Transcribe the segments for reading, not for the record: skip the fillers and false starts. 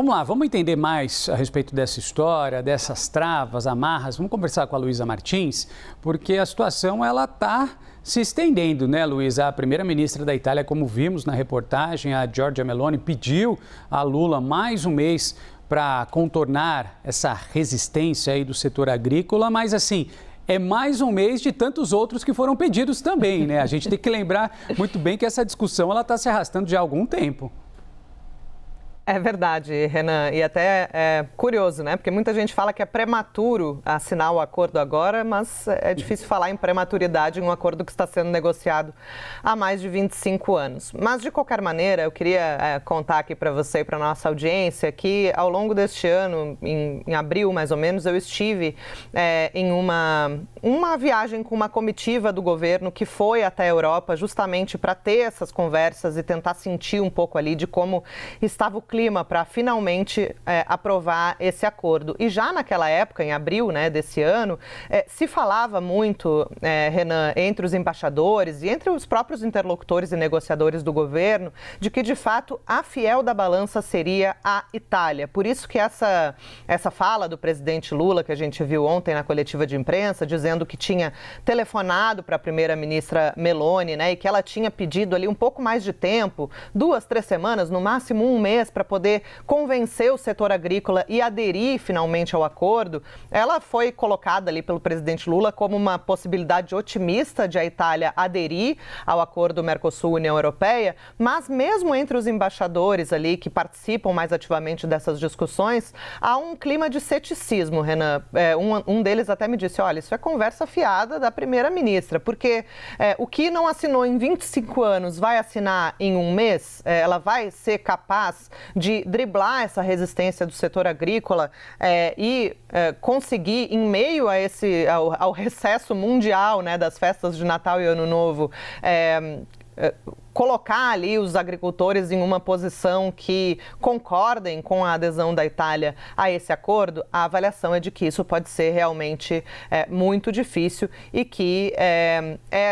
Vamos lá, vamos entender mais a respeito dessa história, dessas travas, amarras. Vamos conversar com a Luísa Martins, porque a situação ela está se estendendo, né, Luísa? A primeira-ministra da Itália, como vimos na reportagem, a Giorgia Meloni, pediu a Lula mais um mês para contornar essa resistência aí do setor agrícola, mas assim, é mais um mês de tantos outros que foram pedidos também, né? A gente tem que lembrar muito bem que essa discussão ela está se arrastando já há algum tempo. É verdade, Renan, e até é curioso, né? Porque muita gente fala que é prematuro assinar o acordo agora, mas é difícil falar em prematuridade em um acordo que está sendo negociado há mais de 25 anos. Mas, de qualquer maneira, eu queria contar aqui para você e para a nossa audiência que, ao longo deste ano, em abril mais ou menos, eu estive em uma viagem com uma comitiva do governo que foi até a Europa justamente para ter essas conversas e tentar sentir um pouco ali de como estava o clima para finalmente aprovar esse acordo. E já naquela época, em abril, né, desse ano, se falava muito, Renan, entre os embaixadores e entre os próprios interlocutores e negociadores do governo, de que, de fato, a fiel da balança seria a Itália. Por isso que essa fala do presidente Lula, que a gente viu ontem na coletiva de imprensa, dizendo que tinha telefonado para a primeira-ministra Meloni, né, e que ela tinha pedido ali um pouco mais de tempo, 2, 3 semanas, no máximo um mês, para poder convencer o setor agrícola e aderir finalmente ao acordo, ela foi colocada ali pelo presidente Lula como uma possibilidade otimista de a Itália aderir ao acordo Mercosul-União Europeia, mas mesmo entre os embaixadores ali que participam mais ativamente dessas discussões, há um clima de ceticismo, Renan. Um deles até me disse, olha, isso é conversa fiada da primeira-ministra, porque o que não assinou em 25 anos vai assinar em um mês, ela vai ser capaz de driblar essa resistência do setor agrícola e conseguir, em meio a ao recesso mundial, né, das festas de Natal e Ano Novo, colocar ali os agricultores em uma posição que concordem com a adesão da Itália a esse acordo, a avaliação é de que isso pode ser realmente muito difícil e que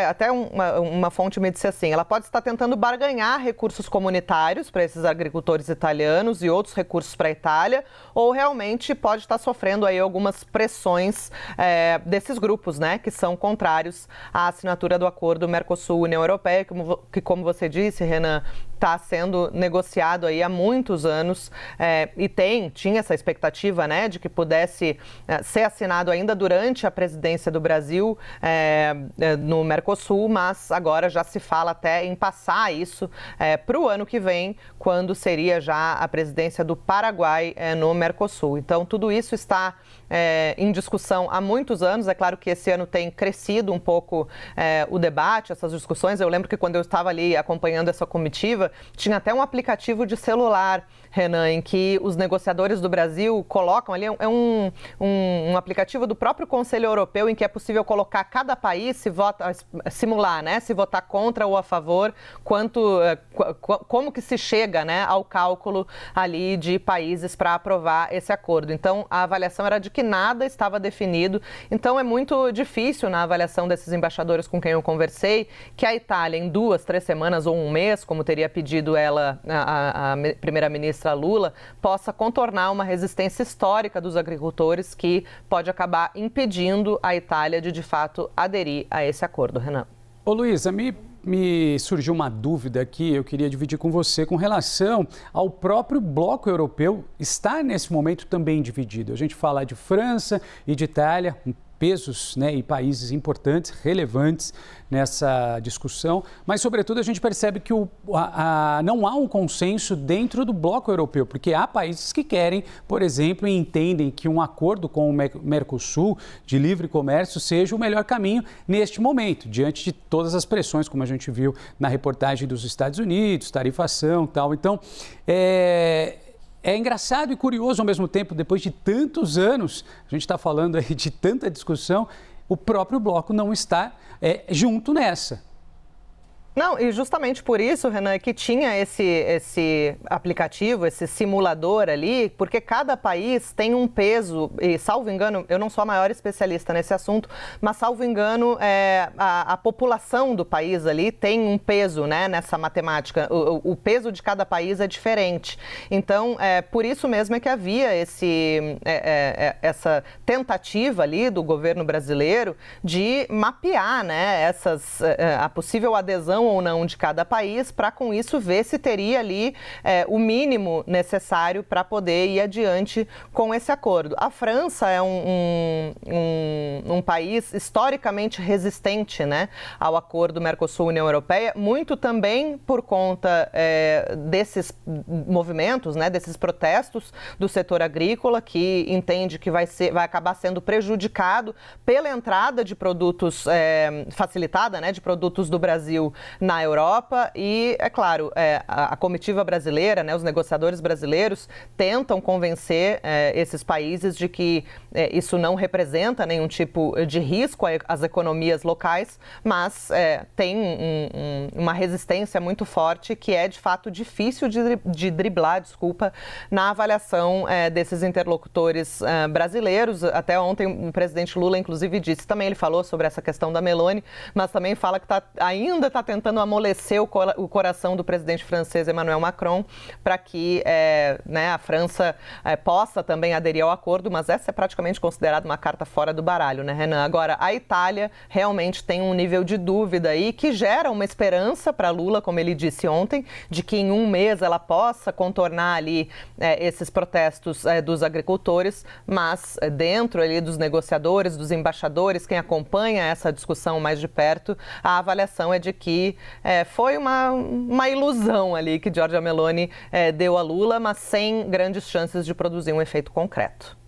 até uma fonte me disse assim, ela pode estar tentando barganhar recursos comunitários para esses agricultores italianos e outros recursos para a Itália, ou realmente pode estar sofrendo aí algumas pressões desses grupos, né, que são contrários à assinatura do acordo Mercosul-União Europeia, que como você disse, Renan, está sendo negociado aí há muitos anos e tinha essa expectativa, né, de que pudesse ser assinado ainda durante a presidência do Brasil no Mercosul, mas agora já se fala até em passar isso para o ano que vem, quando seria já a presidência do Paraguai no Mercosul. Então, tudo isso está em discussão há muitos anos. É claro que esse ano tem crescido um pouco o debate, essas discussões. Eu lembro que quando eu estava ali acompanhando essa comitiva, tinha até um aplicativo de celular, Renan, em que os negociadores do Brasil colocam ali, um aplicativo do próprio Conselho Europeu, em que é possível colocar cada país, simular, né, se votar contra ou a favor, como que se chega, né, ao cálculo ali de países para aprovar esse acordo. Então, a avaliação era de que nada estava definido. Então, é muito difícil, na avaliação desses embaixadores com quem eu conversei, que a Itália, em 2, 3 semanas ou um mês, como teria pedido ela, a primeira-ministra Lula, possa contornar uma resistência histórica dos agricultores que pode acabar impedindo a Itália de fato, aderir a esse acordo, Renan. Ô Luísa, me surgiu uma dúvida aqui, eu queria dividir com você com relação ao próprio bloco europeu estar nesse momento também dividido. A gente fala de França e de Itália, pesos, né, e países importantes, relevantes nessa discussão, mas, sobretudo, a gente percebe que não há um consenso dentro do bloco europeu, porque há países que querem, por exemplo, e entendem que um acordo com o Mercosul de livre comércio seja o melhor caminho neste momento, diante de todas as pressões, como a gente viu na reportagem dos Estados Unidos, tarifação e tal. Então, é engraçado e curioso ao mesmo tempo, depois de tantos anos, a gente está falando aí de tanta discussão, o próprio bloco não está junto nessa. Não, e justamente por isso, Renan, que tinha esse aplicativo, esse simulador ali, porque cada país tem um peso, e salvo engano, eu não sou a maior especialista nesse assunto, mas salvo engano, a população do país ali tem um peso, né, nessa matemática. O peso de cada país é diferente. Então, por isso mesmo é que havia essa tentativa ali do governo brasileiro de mapear, né, a possível adesão ou não de cada país, para com isso ver se teria ali o mínimo necessário para poder ir adiante com esse acordo. A França é um país historicamente resistente, né, ao acordo Mercosul-União Europeia, muito também por conta desses movimentos, né, desses protestos do setor agrícola, que entende que vai acabar sendo prejudicado pela entrada de produtos facilitada, né, de produtos do Brasil na Europa. E, é claro, a comitiva brasileira, né, os negociadores brasileiros tentam convencer esses países de que isso não representa nenhum tipo de risco às economias locais, mas tem uma resistência muito forte que é, de fato, difícil de driblar, na avaliação desses interlocutores brasileiros. Até ontem o presidente Lula, inclusive, disse, também ele falou sobre essa questão da Meloni, mas também fala que ainda está tentando amolecer o coração do presidente francês Emmanuel Macron para que a França possa também aderir ao acordo, mas essa é praticamente considerada uma carta fora do baralho, né, Renan? Agora, a Itália realmente tem um nível de dúvida aí que gera uma esperança para Lula, como ele disse ontem, de que em um mês ela possa contornar ali esses protestos dos agricultores, mas dentro ali dos negociadores, dos embaixadores, quem acompanha essa discussão mais de perto, a avaliação é de que foi uma ilusão ali que Giorgia Meloni deu a Lula, mas sem grandes chances de produzir um efeito concreto.